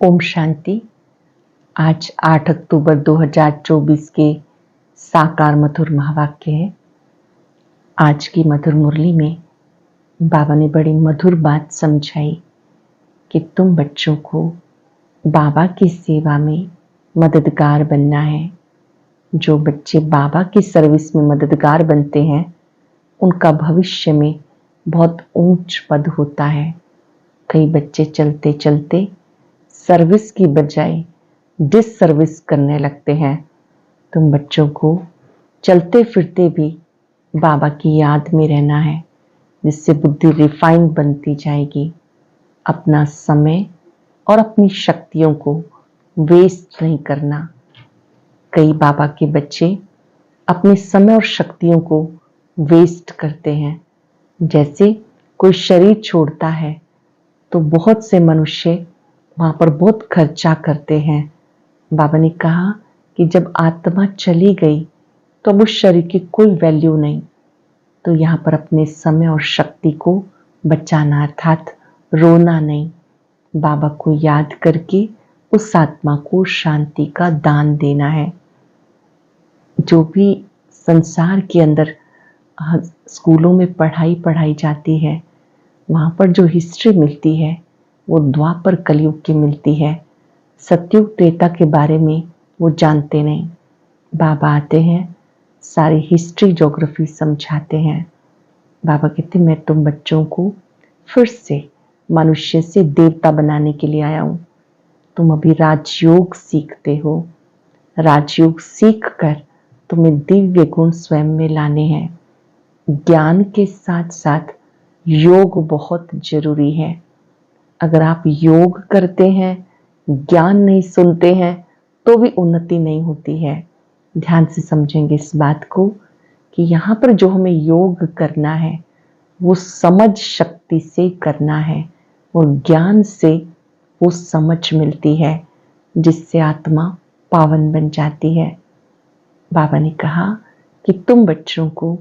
ओम शांति। आज 8 अक्टूबर 2024 के साकार मधुर महावाक्य है। आज की मधुर मुरली में बाबा ने बड़ी मधुर बात समझाई कि तुम बच्चों को बाबा की सेवा में मददगार बनना है। जो बच्चे बाबा की सर्विस में मददगार बनते हैं उनका भविष्य में बहुत ऊंच पद होता है। कई बच्चे चलते चलते सर्विस की बजाय डिस सर्विस करने लगते हैं। तुम बच्चों को चलते फिरते भी बाबा की याद में रहना है, जिससे बुद्धि रिफाइन बनती जाएगी। अपना समय और अपनी शक्तियों को वेस्ट नहीं करना। कई बाबा के बच्चे अपने समय और शक्तियों को वेस्ट करते हैं। जैसे कोई शरीर छोड़ता है तो बहुत से मनुष्य वहां पर बहुत खर्चा करते हैं। बाबा ने कहा कि जब आत्मा चली गई तो अब उस शरीर की कोई वैल्यू नहीं। तो यहाँ पर अपने समय और शक्ति को बचाना, अर्थात रोना नहीं। बाबा को याद करके उस आत्मा को शांति का दान देना है। जो भी संसार के अंदर स्कूलों में पढ़ाई जाती है, वहां पर जो हिस्ट्री मिलती है वो द्वापर कलयुग की मिलती है। सतयुग त्रेता के बारे में वो जानते नहीं। बाबा आते हैं, सारी हिस्ट्री ज्योग्राफी समझाते हैं। बाबा कहते मैं तुम बच्चों को फिर से मनुष्य से देवता बनाने के लिए आया हूं। तुम अभी राजयोग सीखते हो। राजयोग सीख कर तुम्हें दिव्य गुण स्वयं में लाने हैं। ज्ञान के साथ साथ योग बहुत जरूरी है। अगर आप योग करते हैं, ज्ञान नहीं सुनते हैं, तो भी उन्नति नहीं होती है। ध्यान से समझेंगे इस बात को कि यहाँ पर जो हमें योग करना है वो समझ शक्ति से करना है और ज्ञान से वो समझ मिलती है, जिससे आत्मा पावन बन जाती है। बाबा ने कहा कि तुम बच्चों को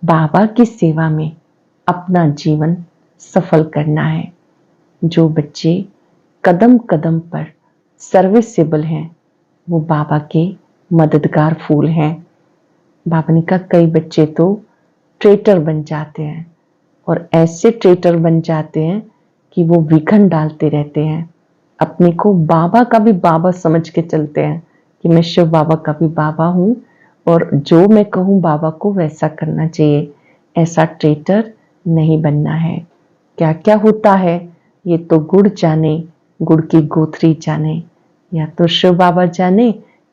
बाबा की सेवा में अपना जीवन सफल करना है। जो बच्चे कदम कदम पर सर्विसेबल हैं वो बाबा के मददगार फूल हैं। बाबा ने कहा कई बच्चे तो ट्रेटर बन जाते हैं और ऐसे ट्रेटर बन जाते हैं कि वो विघन डालते रहते हैं। अपने को बाबा का भी बाबा समझ के चलते हैं कि मैं शिव बाबा का भी बाबा हूँ और जो मैं कहूँ बाबा को वैसा करना चाहिए। ऐसा ट्रेटर नहीं बनना है। क्या क्या होता है ये तो गुड़ जाने, गुड़ की गोथरी जाने। या तो शिव बाबा जाने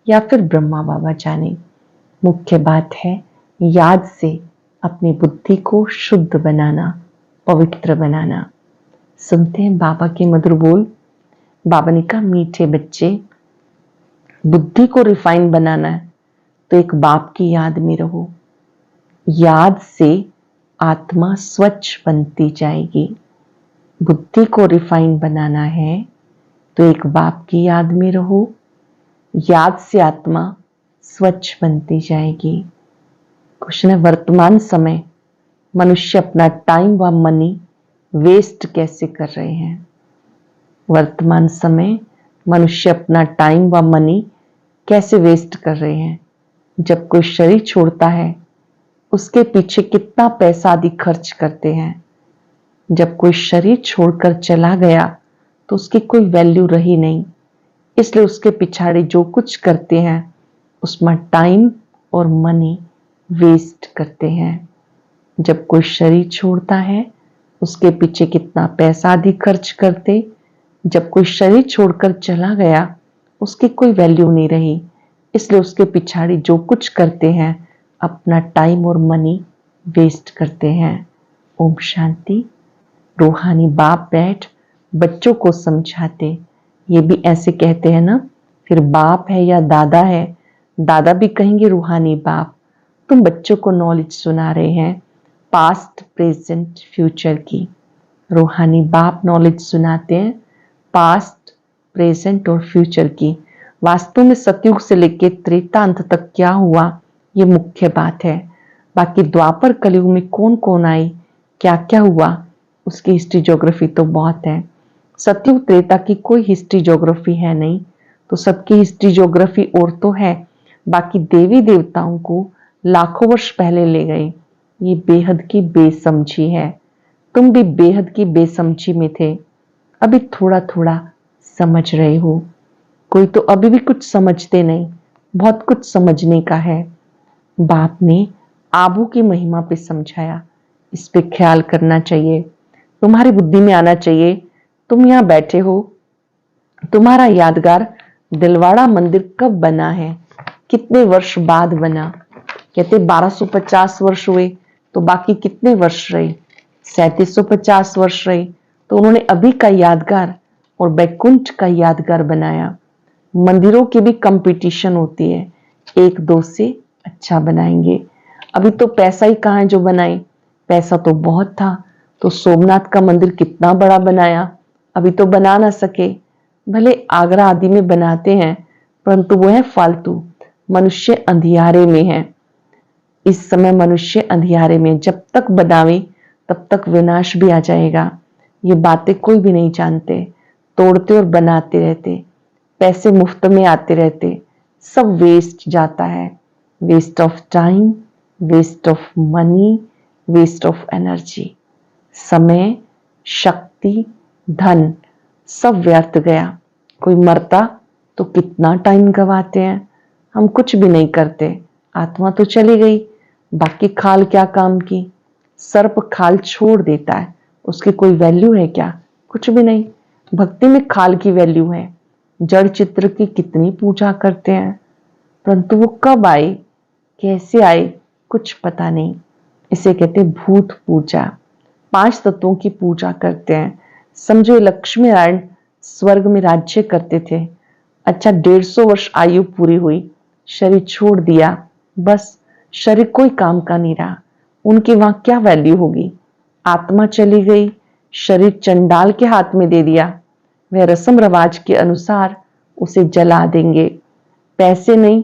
या फिर ब्रह्मा बाबा जाने। मुख्य बात है याद से अपनी बुद्धि को शुद्ध बनाना, पवित्र बनाना। सुनते हैं बाबा के मधुर बोल। बाबा ने कहा मीठे बच्चे, बुद्धि को रिफाइन बनाना है तो एक बाप की याद में रहो। याद से आत्मा स्वच्छ बनती जाएगी। बुद्धि को रिफाइन बनाना है तो एक बाप की याद में रहो। याद से आत्मा स्वच्छ बनती जाएगी। क्वेश्चन है, वर्तमान समय मनुष्य अपना टाइम व मनी वेस्ट कैसे कर रहे हैं? वर्तमान समय मनुष्य अपना टाइम व मनी कैसे वेस्ट कर रहे हैं? जब कोई शरीर छोड़ता है उसके पीछे कितना पैसा आदि खर्च करते हैं। जब कोई शरीर छोड़कर चला गया तो उसकी कोई वैल्यू रही नहीं, इसलिए उसके पिछाड़ी जो कुछ करते हैं उसमें टाइम और मनी वेस्ट करते हैं। जब कोई शरीर छोड़ता है उसके पीछे कितना पैसा आदि खर्च करते। जब कोई शरीर छोड़कर चला गया उसकी कोई वैल्यू नहीं रही, इसलिए उसके पिछाड़ी जो कुछ करते हैं अपना टाइम और मनी वेस्ट करते हैं। ओम शांति। रूहानी बाप बैठ बच्चों को समझाते। ये भी ऐसे कहते हैं ना, फिर बाप है या दादा है, दादा भी कहेंगे रूहानी बाप। तुम बच्चों को नॉलेज सुना रहे हैं पास्ट, प्रेजेंट, फ्यूचर की। रूहानी बाप नॉलेज सुनाते हैं पास्ट, प्रेजेंट और फ्यूचर की। वास्तव में सतयुग से लेकर त्रेता अंत तक क्या हुआ ये मुख्य बात है। बाकी द्वापर कलयुग में कौन कौन आई, क्या क्या हुआ, उसकी हिस्ट्री ज्योग्राफी तो बहुत है। सतयुग त्रेता की कोई हिस्ट्री ज्योग्राफी है नहीं, तो सबकी हिस्ट्री ज्योग्राफी और तो है, बाकी देवी देवताओं को लाखों वर्ष पहले ले गए। ये बेहद की बेसमझी है। तुम भी बेहद की बेसमझी में थे, अभी थोड़ा थोड़ा समझ रहे हो। कोई तो अभी भी कुछ समझते नहीं, बहुत कुछ समझने का है। बाप ने आबू की महिमा पे समझाया, इस पे ख्याल करना चाहिए, तुम्हारी बुद्धि में आना चाहिए। तुम यहाँ बैठे हो, तुम्हारा यादगार दिलवाड़ा मंदिर कब बना है, कितने वर्ष बाद बना? कहते 1250 वर्ष हुए, तो बाकी कितने वर्ष रहे? 3750 वर्ष रहे। तो उन्होंने अभी का यादगार और बैकुंठ का यादगार बनाया। मंदिरों की भी कंपटीशन होती है, एक दो से अच्छा बनाएंगे। अभी तो पैसा ही कहाँ है जो बनाए, पैसा तो बहुत था, तो सोमनाथ का मंदिर कितना बड़ा बनाया, अभी तो बना ना सके। भले आगरा आदि में बनाते हैं, परंतु वो है फालतू। मनुष्य अंधियारे में है, इस समय मनुष्य अंधियारे में, जब तक बनावे तब तक विनाश भी आ जाएगा। ये बातें कोई भी नहीं जानते, तोड़ते और बनाते रहते, पैसे मुफ्त में आते रहते, सब वेस्ट जाता है। Waste of time, waste of money, waste of energy. समय, शक्ति, धन सब व्यर्थ गया। कोई मरता तो कितना टाइम गवाते हैं, हम कुछ भी नहीं करते, आत्मा तो चली गई, बाकी खाल क्या काम की? सर्प खाल छोड़ देता है, उसकी कोई वैल्यू है क्या? कुछ भी नहीं। भक्ति में खाल की वैल्यू है। जड़ चित्र की कितनी पूजा करते हैं, परंतु वो कब आए, कैसे आए, कुछ पता नहीं। इसे कहते भूत पूजा। 5 तत्वों की पूजा करते हैं। समझो लक्ष्मी नारायण स्वर्ग में राज्य करते थे। अच्छा 150 वर्ष आयु पूरी हुई, शरीर छोड़ दिया, बस शरीर कोई काम का नहीं रहा, उनकी वहां क्या वैल्यू होगी? आत्मा चली गई, शरीर चंडाल के हाथ में दे दिया, वह रस्म रिवाज के अनुसार उसे जला देंगे। पैसे नहीं,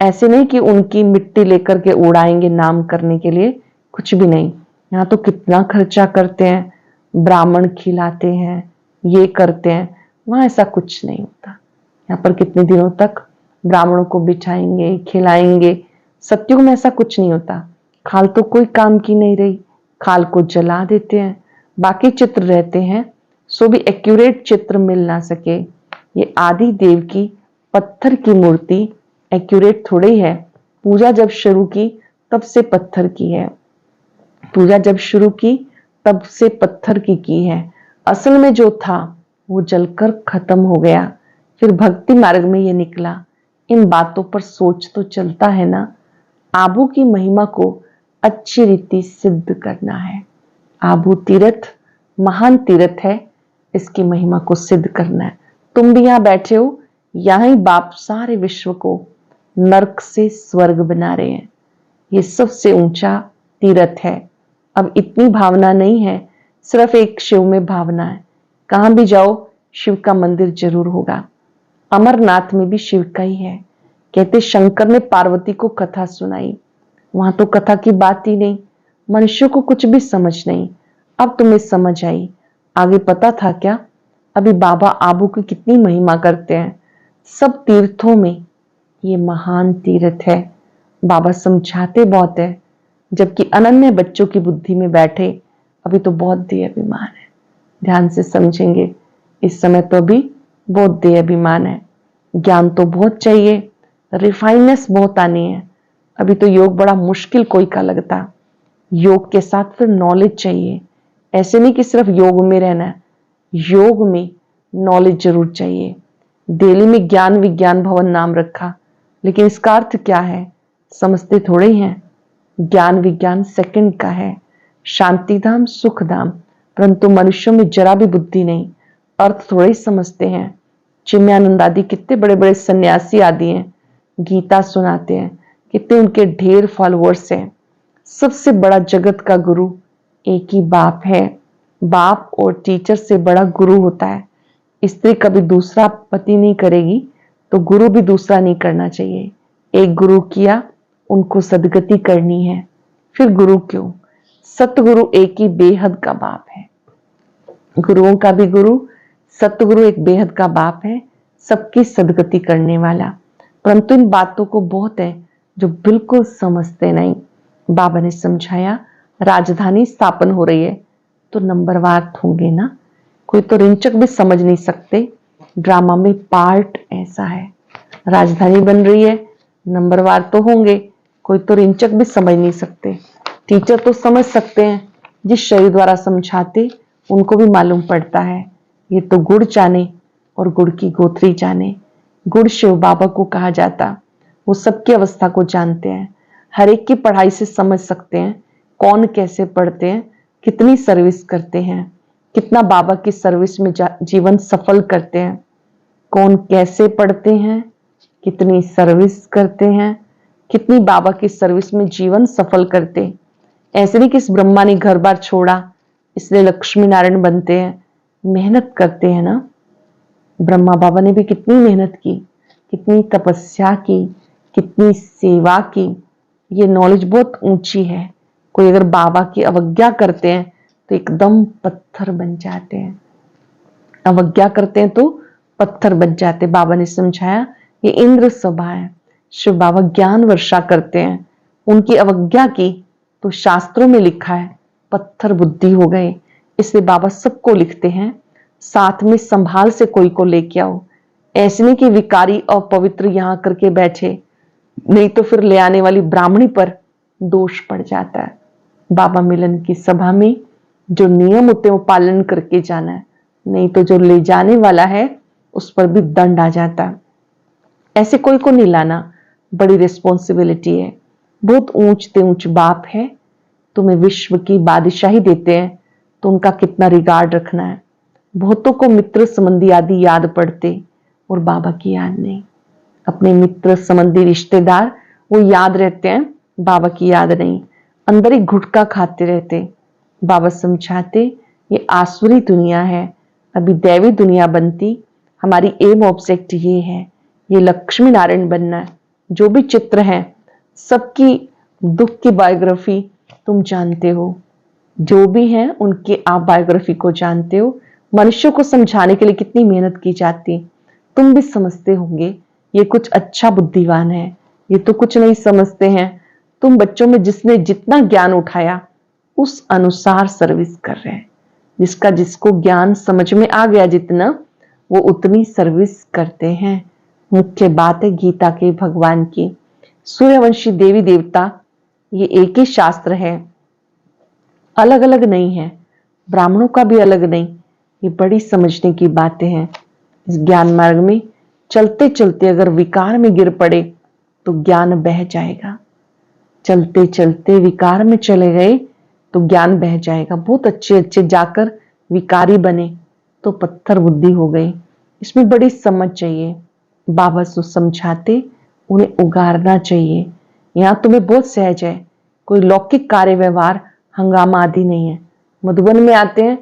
ऐसे नहीं कि उनकी मिट्टी लेकर के उड़ाएंगे नाम करने के लिए, कुछ भी नहीं। यहाँ तो कितना खर्चा करते हैं, ब्राह्मण खिलाते हैं, ये करते हैं, वहां ऐसा कुछ नहीं होता। यहाँ पर कितने दिनों तक ब्राह्मणों को बिठाएंगे, खिलाएंगे। सत्युग में ऐसा कुछ नहीं होता। खाल तो कोई काम की नहीं रही, खाल को जला देते हैं, बाकी चित्र रहते हैं, सो भी एक्यूरेट चित्र मिल ना सके। ये आदि देव की पत्थर की मूर्ति एक्यूरेट थोड़ी है। पूजा जब शुरू की तब से पत्थर की है, पूजा जब शुरू की तब से पत्थर की है। असल में जो था वो जलकर खत्म हो गया, फिर भक्ति मार्ग में ये निकला। इन बातों पर सोच तो चलता है ना। आबू की महिमा को अच्छी रीति सिद्ध करना है। आबू तीर्थ महान तीर्थ है, इसकी महिमा को सिद्ध करना है। तुम भी यहाँ बैठे हो, यहाँ ही बाप सारे विश्व को नरक से स्वर्ग बना रहे हैं। ये सबसे ऊंचा तीर्थ है। अब इतनी भावना नहीं है, सिर्फ एक शिव में भावना है। कहां भी जाओ शिव का मंदिर जरूर होगा। अमरनाथ में भी शिव का ही है। कहते शंकर ने पार्वती को कथा सुनाई, वहां तो कथा की बात ही नहीं, मनुष्य को कुछ भी समझ नहीं। अब तुम्हें समझ आई, आगे पता था क्या? अभी बाबा आबू की कितनी महिमा करते हैं। सब तीर्थों में ये महान तीर्थ है। बाबा समझाते बहुत है, जबकि अनन्य बच्चों की बुद्धि में बैठे अभी तो बहुत देह अभिमान है। ध्यान से समझेंगे, इस समय तो अभी बहुत देह अभिमान है। ज्ञान तो बहुत चाहिए, रिफाइननेस बहुत आनी है। अभी तो योग बड़ा मुश्किल कोई का लगता। योग के साथ फिर नॉलेज चाहिए। ऐसे नहीं कि सिर्फ योग में रहना है, योग में नॉलेज जरूर चाहिए। दिल्ली में ज्ञान विज्ञान भवन नाम रखा, लेकिन इसका अर्थ क्या है समझते थोड़े ही हैं। ज्ञान विज्ञान सेकंड का है, शांति धाम सुख धाम, परंतु मनुष्यों में जरा भी बुद्धि नहीं, अर्थ थोड़े ही समझते हैं। चिन्मयानंद आदि कितने बड़े बड़े सन्यासी आदि हैं, गीता सुनाते हैं, कितने उनके ढेर फॉलोअर्स हैं। सबसे बड़ा जगत का गुरु एक ही बाप है। बाप और टीचर से बड़ा गुरु होता है। स्त्री कभी दूसरा पति नहीं करेगी, तो गुरु भी दूसरा नहीं करना चाहिए। एक गुरु किया, उनको सदगति करनी है, फिर गुरु क्यों? सतगुरु एक ही बेहद का बाप है। गुरुओं का भी गुरु सतगुरु एक बेहद का बाप है, सबकी सदगति करने वाला। परंतु इन बातों को बहुत है जो बिल्कुल समझते नहीं। बाबा ने समझाया राजधानी स्थापन हो रही है तो नंबरवार होंगे ना, कोई तो रिंचक भी समझ नहीं सकते। ड्रामा में पार्ट ऐसा है, राजधानी बन रही है, नंबरवार तो होंगे, कोई तो रिंचक भी समझ नहीं सकते। टीचर तो समझ सकते हैं, जिस शरीर द्वारा समझाते उनको भी मालूम पड़ता है। ये तो गुड़ जाने और गुड़ की गोत्री जाने। गुड़ शिव बाबा को कहा जाता, वो सबकी अवस्था को जानते हैं, हर एक की पढ़ाई से समझ सकते हैं कौन कैसे पढ़ते हैं, कितनी सर्विस करते हैं, कितना बाबा की सर्विस में जीवन सफल करते हैं, कौन कैसे पढ़ते हैं, कितनी सर्विस करते हैं, कितनी बाबा की सर्विस में जीवन सफल करते। ऐसे नहीं कि इस ब्रह्मा ने घर बार छोड़ा इसलिए लक्ष्मी नारायण बनते हैं, मेहनत करते हैं ना। ब्रह्मा बाबा ने भी कितनी मेहनत की, कितनी तपस्या की, कितनी सेवा की। ये नॉलेज बहुत ऊंची है। कोई अगर बाबा की अवज्ञा करते हैं तो एकदम पत्थर बन जाते हैं, अवज्ञा करते हैं तो पत्थर बन जाते। बाबा ने समझाया ये इंद्र सभा है, शिव बाबा ज्ञान वर्षा करते हैं, उनकी अवज्ञा की तो शास्त्रों में लिखा है पत्थर बुद्धि हो गए। इसलिए बाबा सबको लिखते हैं, साथ में संभाल से कोई को लेके आओ। ऐसे नहीं कि विकारी और पवित्र यहां करके बैठे, नहीं तो फिर ले आने वाली ब्राह्मणी पर दोष पड़ जाता है। बाबा मिलन की सभा में जो नियम होते हैं वो पालन करके जाना है, नहीं तो जो ले जाने वाला है उस पर भी दंड आ जाता है। ऐसे कोई को नहीं लाना, बड़ी रिस्पॉन्सिबिलिटी है। बहुत ऊंचते ऊंच बाप है, तुम्हें विश्व की बादशाही देते हैं तो उनका कितना रिगार्ड रखना है। बहुतों को मित्र संबंधी आदि याद पड़ते और बाबा की याद नहीं। अपने मित्र संबंधी रिश्तेदार वो याद रहते हैं, बाबा की याद नहीं, अंदर ही गुटखा खाते रहते। बाबा समझाते ये आसुरी दुनिया है, अभी दैवी दुनिया बनती। हमारी एम ऑब्जेक्ट ये है, ये लक्ष्मी नारायण बनना है। जो भी चित्र हैं सबकी दुख की बायोग्राफी तुम जानते हो, जो भी हैं उनके आप बायोग्राफी को जानते हो। मनुष्यों को समझाने के लिए कितनी मेहनत की जाती, तुम भी समझते होंगे। ये कुछ अच्छा बुद्धिमान है, ये तो कुछ नहीं समझते हैं। तुम बच्चों में जिसने जितना ज्ञान उठाया उस अनुसार सर्विस कर रहे हैं। जिसका जिसको ज्ञान समझ में आ गया जितना, वो उतनी सर्विस करते हैं। मुख्य बात है गीता के भगवान की। सूर्यवंशी देवी देवता ये एक ही शास्त्र है, अलग अलग नहीं है, ब्राह्मणों का भी अलग नहीं। ये बड़ी समझने की बातें हैं। इस ज्ञान मार्ग में चलते चलते अगर विकार में गिर पड़े तो ज्ञान बह जाएगा। चलते चलते विकार में चले गए तो ज्ञान बह जाएगा। बहुत अच्छे अच्छे जाकर विकारी बने तो पत्थर बुद्धि हो गई। इसमें बड़ी समझ चाहिए। बाबा जो समझाते उन्हें उगारना चाहिए। यहाँ तुम्हें बहुत सहज है, कोई लौकिक कार्य व्यवहार हंगामा आदि नहीं है। मधुबन में आते हैं,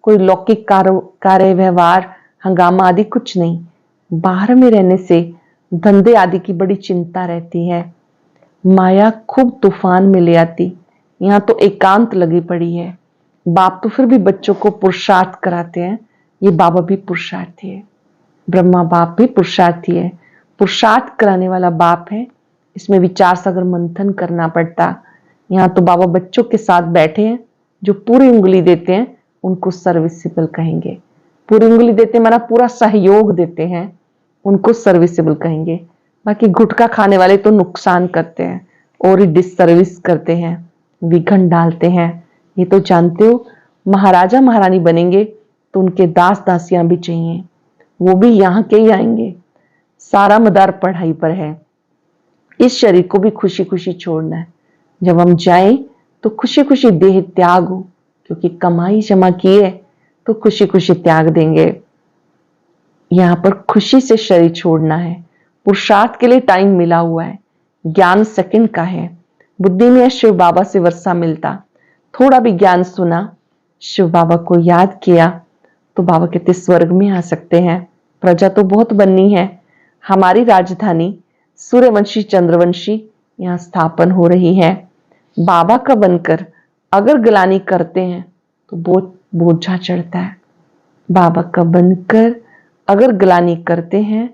कोई लौकिक कार्य व्यवहार हंगामा आदि कुछ नहीं। बाहर में रहने से धंधे आदि की बड़ी चिंता रहती है, माया खूब तूफान में ले आती। यहाँ तो एकांत लगी पड़ी है। बाप तो फिर भी बच्चों को पुरुषार्थ कराते हैं, ये बाबा भी पुरुषार्थी है, ब्रह्मा बाप भी पुरुषार्थी है। पुरुषार्थ कराने वाला बाप है, इसमें विचार सागर मंथन करना पड़ता। यहाँ तो बाबा बच्चों के साथ बैठे हैं, जो पूरी उंगली देते हैं उनको सर्विसेबल कहेंगे। पूरी उंगली देते माना पूरा सहयोग देते हैं, उनको सर्विसेबल कहेंगे। बाकी गुटखा खाने वाले तो नुकसान करते हैं और ही डिससर्विस करते हैं, विघन डालते हैं। ये तो जानते हो, महाराजा महारानी बनेंगे तो उनके दास दासियां भी चाहिए, वो भी यहाँ के ही आएंगे। सारा मदार पढ़ाई पर है। इस शरीर को भी खुशी खुशी छोड़ना है। जब हम जाएं तो खुशी खुशी देह त्याग हो, क्योंकि कमाई जमा की है तो खुशी खुशी त्याग देंगे। यहां पर खुशी से शरीर छोड़ना है। पुरुषार्थ के लिए टाइम मिला हुआ है, ज्ञान सेकंड का है। बुद्धि में शिव बाबा से वर्षा मिलता, थोड़ा भी ज्ञान सुना, शिव बाबा को याद किया तो बाबा कहते स्वर्ग में आ सकते हैं। प्रजा तो बहुत बननी है। हमारी राजधानी सूर्यवंशी चंद्रवंशी यहाँ स्थापन हो रही है। बाबा का बनकर अगर गिलानी करते हैं तो बहुत बोझा चढ़ता है। बाबा का बनकर अगर ग्लानि करते हैं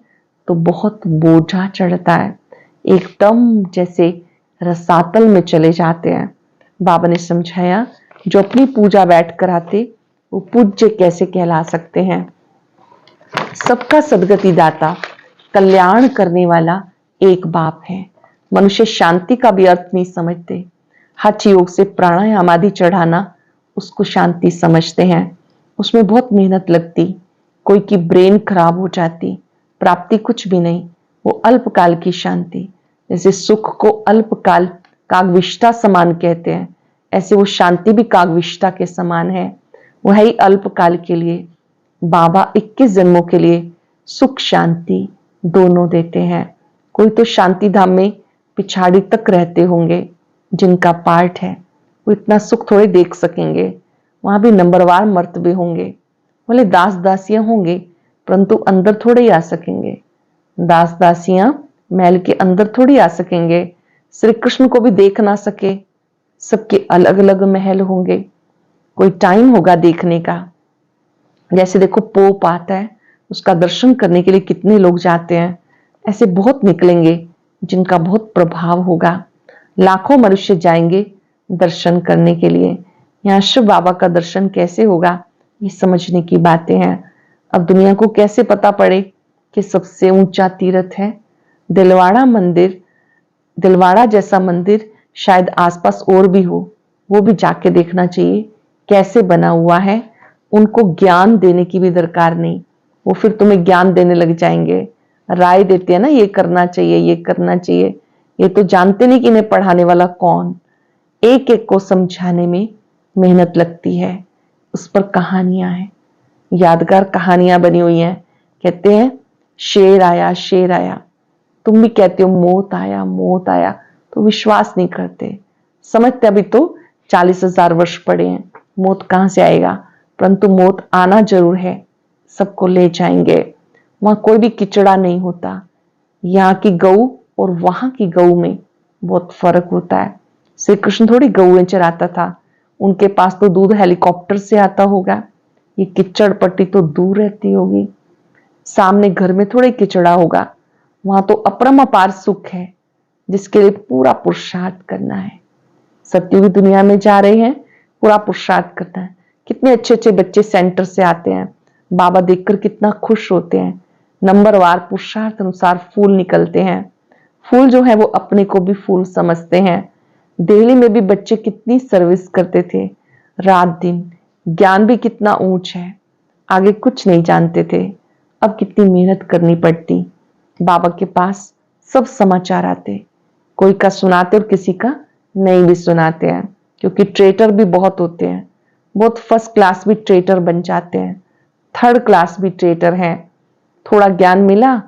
तो बहुत बोझा चढ़ता है, एकदम जैसे रसातल में चले जाते हैं। बाबा ने समझाया जो अपनी पूजा बैठ कर आते वो पूज्य कैसे कहला सकते हैं। सबका सदगति दाता, कल्याण करने वाला एक बाप है। मनुष्य शांति का भी अर्थ नहीं समझते। हठ योग से प्राणायाम आदि चढ़ाना उसको शांति समझते हैं। उसमें बहुत मेहनत लगती, कोई की ब्रेन खराब हो जाती, प्राप्ति कुछ भी नहीं, वो अल्पकाल की शांति। जैसे सुख को अल्पकाल कागविष्ठा समान कहते हैं, ऐसे वो शांति भी कागविष्ठा के समान है। वह ही अल्पकाल के लिए। बाबा 21 जन्मों के लिए सुख शांति दोनों देते हैं। कोई तो शांति धाम में पिछाड़ी तक रहते होंगे, जिनका पार्ट है वो इतना सुख थोड़े देख सकेंगे। वहां भी नंबरवार मर्तबे होंगे, बोले दास दासियां होंगे, परंतु अंदर थोड़े ही आ सकेंगे। दास दासियां महल के अंदर थोड़ी आ सकेंगे। श्री कृष्ण को भी देख ना सके, सबके अलग अलग महल होंगे, कोई टाइम होगा देखने का। जैसे देखो पोप आता है, उसका दर्शन करने के लिए कितने लोग जाते हैं। ऐसे बहुत निकलेंगे जिनका बहुत प्रभाव होगा। लाखों मनुष्य जाएंगे दर्शन करने के लिए। यहाँ शिव बाबा का दर्शन कैसे होगा, ये समझने की बातें हैं। अब दुनिया को कैसे पता पड़े कि सबसे ऊंचा तीर्थ है दिलवाड़ा मंदिर। दिलवाड़ा जैसा मंदिर शायद आसपास और भी हो, वो भी जाके देखना चाहिए कैसे बना हुआ है। उनको ज्ञान देने की भी दरकार नहीं, वो फिर तुम्हें ज्ञान देने लग जाएंगे, राय देते हैं ना, ये करना चाहिए ये करना चाहिए। ये तो जानते नहीं कि इन्हें पढ़ाने वाला कौन। एक एक को समझाने में मेहनत लगती है। उस पर कहानियां हैं, यादगार कहानियां बनी हुई हैं। कहते हैं शेर आया शेर आया, तुम भी कहते हो मौत आया तो विश्वास नहीं करते। समझते अभी तो 40,000 वर्ष पड़े हैं, मौत कहां से आएगा, परंतु मौत आना जरूर है, सबको ले जाएंगे। वहां कोई भी किचड़ा नहीं होता। यहाँ की गऊ और वहां की गऊ में बहुत फर्क होता है। श्री कृष्ण थोड़ी गऊएं चराता था, उनके पास तो दूध हेलीकॉप्टर से आता होगा। ये किचड़ पट्टी तो दूर रहती होगी, सामने घर में थोड़े किचड़ा होगा। वहां तो अपरम अपार सुख है, जिसके लिए पूरा पुरुषार्थ करना है। सत्युगी दुनिया में जा रहे हैं, पूरा पुरुषार्थ करना है। कितने अच्छे अच्छे बच्चे सेंटर से आते हैं, बाबा देखकर कितना खुश होते हैं। नंबरवार पुरुषार्थ अनुसार फूल निकलते हैं। फूल जो है वो अपने को भी फूल समझते हैं। दिल्ली में भी बच्चे कितनी सर्विस करते थे, रात दिन। ज्ञान भी कितना ऊंच है, आगे कुछ नहीं जानते थे, अब कितनी मेहनत करनी पड़ती। बाबा के पास सब समाचार आते, कोई का सुनाते और किसी का नहीं भी सुनाते हैं, क्योंकि ट्रेटर भी बहुत होते हैं। बहुत फर्स्ट क्लास भी ट्रेटर बन जाते हैं, थर्ड क्लास भी ट्रेटर हैं। थोड़ा ज्ञान मिला,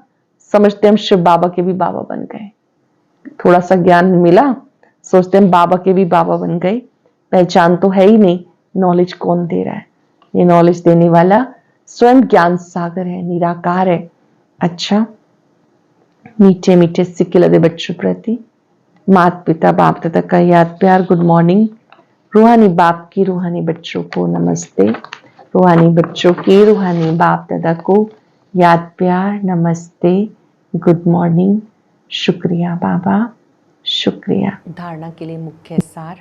समझते हम शिव बाबा के भी बाबा बन गए। थोड़ा सा ज्ञान मिला, सोचते हम बाबा के भी बाबा बन गए। पहचान तो है ही नहीं, नॉलेज कौन दे रहा है। ये नॉलेज देने वाला स्वयं ज्ञान सागर है, निराकार है। अच्छा, मीठे मीठे सिक्के लदे बच्चों प्रति माता पिता बाप दादा का याद प्यार गुड मॉर्निंग। रूहानी बाप की रूहानी बच्चों को नमस्ते। रूहानी बच्चों की रूहानी बाप दादा को याद प्यार नमस्ते, गुड मॉर्निंग। शुक्रिया बाबा, शुक्रिया। धारणा के लिए मुख्य सार,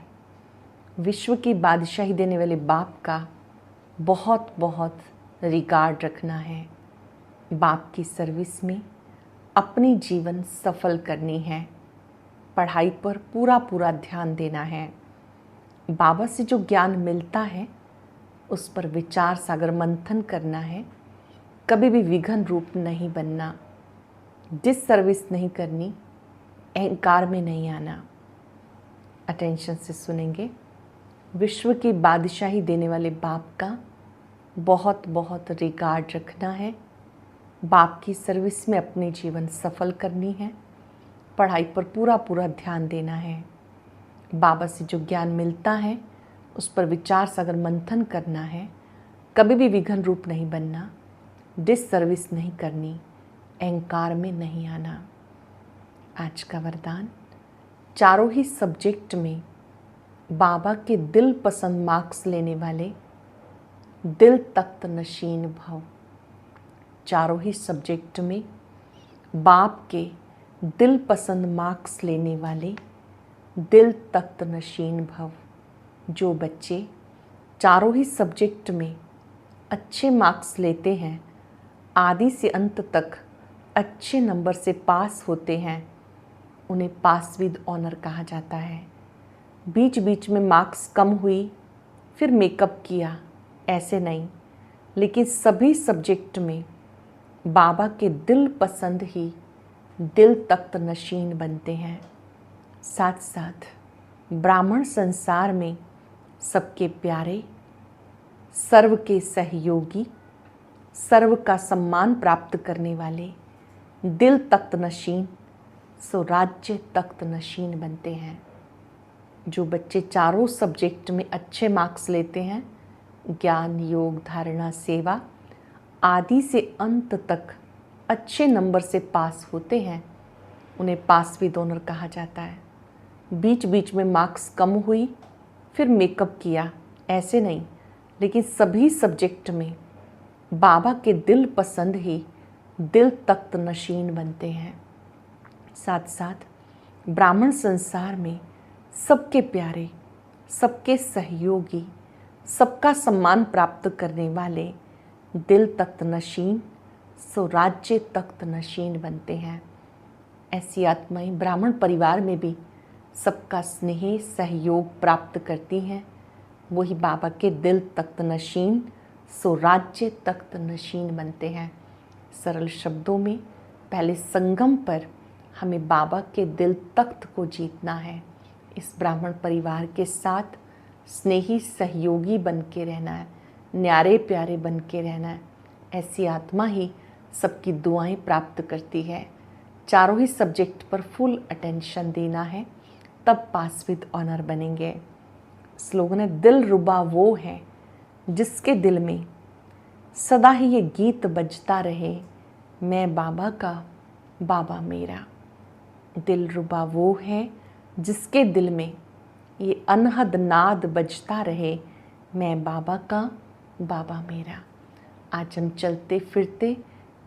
विश्व की बादशाही देने वाले बाप का बहुत बहुत रिगार्ड रखना है। बाप की सर्विस में अपनी जीवन सफल करनी है। पढ़ाई पर पूरा पूरा ध्यान देना है। बाबा से जो ज्ञान मिलता है उस पर विचार सागर मंथन करना है। कभी भी विघन रूप नहीं बनना, डिस सर्विस नहीं करनी, अहंकार में नहीं आना। अटेंशन से सुनेंगे। विश्व की बादशाही देने वाले बाप का बहुत बहुत रिगार्ड रखना है। बाप की सर्विस में अपनी जीवन सफल करनी है। पढ़ाई पर पूरा पूरा ध्यान देना है। बाबा से जो ज्ञान मिलता है उस पर विचार सागर मंथन करना है। कभी भी विघन रूप नहीं बनना, डिस सर्विस नहीं करनी, अहंकार में नहीं आना। आज का वरदान, चारों ही सब्जेक्ट में बाबा के दिल पसंद मार्क्स लेने वाले दिल तख्त नशीन भव। चारों ही सब्जेक्ट में बाप के दिल पसंद मार्क्स लेने वाले दिल तख्त नशीन भव। जो बच्चे चारों ही सब्जेक्ट में अच्छे मार्क्स लेते हैं, आदि से अंत तक अच्छे नंबर से पास होते हैं, उन्हें पास विद ऑनर कहा जाता है। बीच बीच में मार्क्स कम हुई फिर मेकअप किया, ऐसे नहीं, लेकिन सभी सब्जेक्ट में बाबा के दिल पसंद ही दिल तख्त नशीन बनते हैं। साथ साथ ब्राह्मण संसार में सबके प्यारे, सर्व के सहयोगी, सर्व का सम्मान प्राप्त करने वाले दिल तख्त नशीन सो राज्य तख्त नशीन बनते हैं। जो बच्चे चारों सब्जेक्ट में अच्छे मार्क्स लेते हैं, ज्ञान, योग, धारणा, सेवा आदि से अंत तक अच्छे नंबर से पास होते हैं, उन्हें पास विद ऑनर कहा जाता है। बीच बीच में मार्क्स कम हुई फिर मेकअप किया, ऐसे नहीं, लेकिन सभी सब्जेक्ट में बाबा के दिल पसंद ही दिल तख्त नशीन बनते हैं। साथ साथ ब्राह्मण संसार में सबके प्यारे, सबके सहयोगी, सबका सम्मान प्राप्त करने वाले दिल तख्त नशीन सो राज्य तख्त नशीन बनते हैं। ऐसी आत्माएं ब्राह्मण परिवार में भी सबका स्नेह सहयोग प्राप्त करती हैं, वही बाबा के दिल तख्त नशीन सो राज्य तख्त नशीन बनते हैं। सरल शब्दों में पहले संगम पर हमें बाबा के दिल तख्त को जीतना है। इस ब्राह्मण परिवार के साथ स्नेही सहयोगी बन के रहना है, न्यारे प्यारे बन के रहना है। ऐसी आत्मा ही सबकी दुआएं प्राप्त करती है। चारों ही सब्जेक्ट पर फुल अटेंशन देना है, तब पास विद ऑनर बनेंगे। स्लोगन है, दिल रुबा वो है जिसके दिल में सदा ही ये गीत बजता रहे, मैं बाबा का, बाबा मेरा। दिल रुबा वो है जिसके दिल में ये अनहद नाद बजता रहे, मैं बाबा का, बाबा मेरा। आज हम चलते फिरते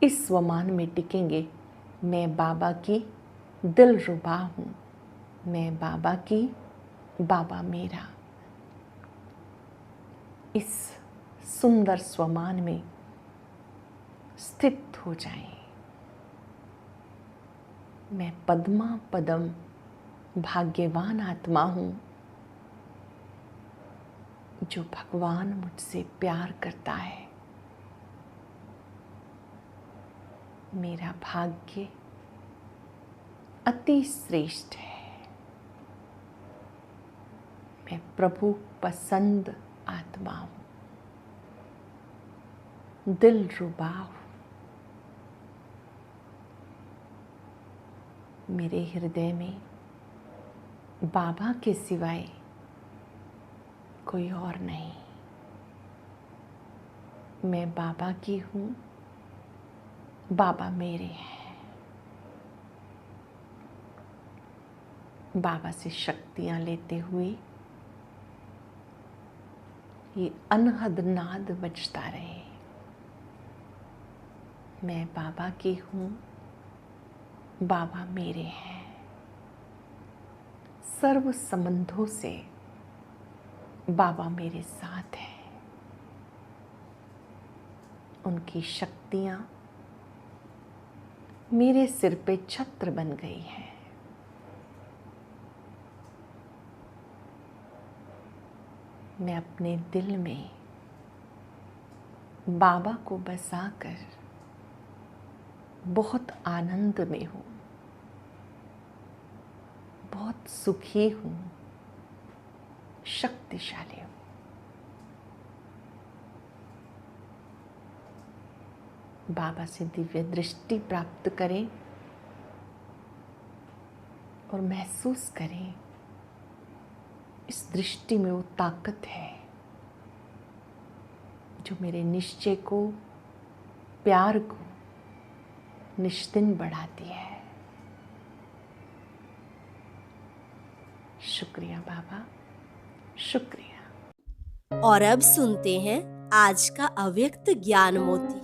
इस स्वमान में टिकेंगे, मैं बाबा की दिल रुबा हूँ, मैं बाबा की, बाबा मेरा। इस सुंदर स्वमान में स्थित हो जाएं। मैं पद्मा पदम भाग्यवान आत्मा हूँ जो भगवान मुझसे प्यार करता है। मेरा भाग्य अति श्रेष्ठ है। मैं प्रभु पसंद आत्मा हूँ, दिल रुबा हूँ। मेरे हृदय में बाबा के सिवाय कोई और नहीं। मैं बाबा की हूँ, बाबा मेरे हैं। बाबा से शक्तियाँ लेते हुए ये अनहद नाद बजता रहे, मैं बाबा की हूँ, बाबा मेरे हैं। सर्व संबंधों से बाबा मेरे साथ हैं। उनकी शक्तियाँ मेरे सिर पे छत्र बन गई हैं। मैं अपने दिल में बाबा को बसाकर बहुत आनंद में हूँ, बहुत सुखी हूँ, शक्तिशाली हूँ। बाबा से दिव्य दृष्टि प्राप्त करें और महसूस करें इस दृष्टि में वो ताकत है जो मेरे निश्चय को, प्यार को निश्चिन बढ़ाती है। शुक्रिया बाबा, शुक्रिया। और अब सुनते हैं आज का अव्यक्त ज्ञान मोती।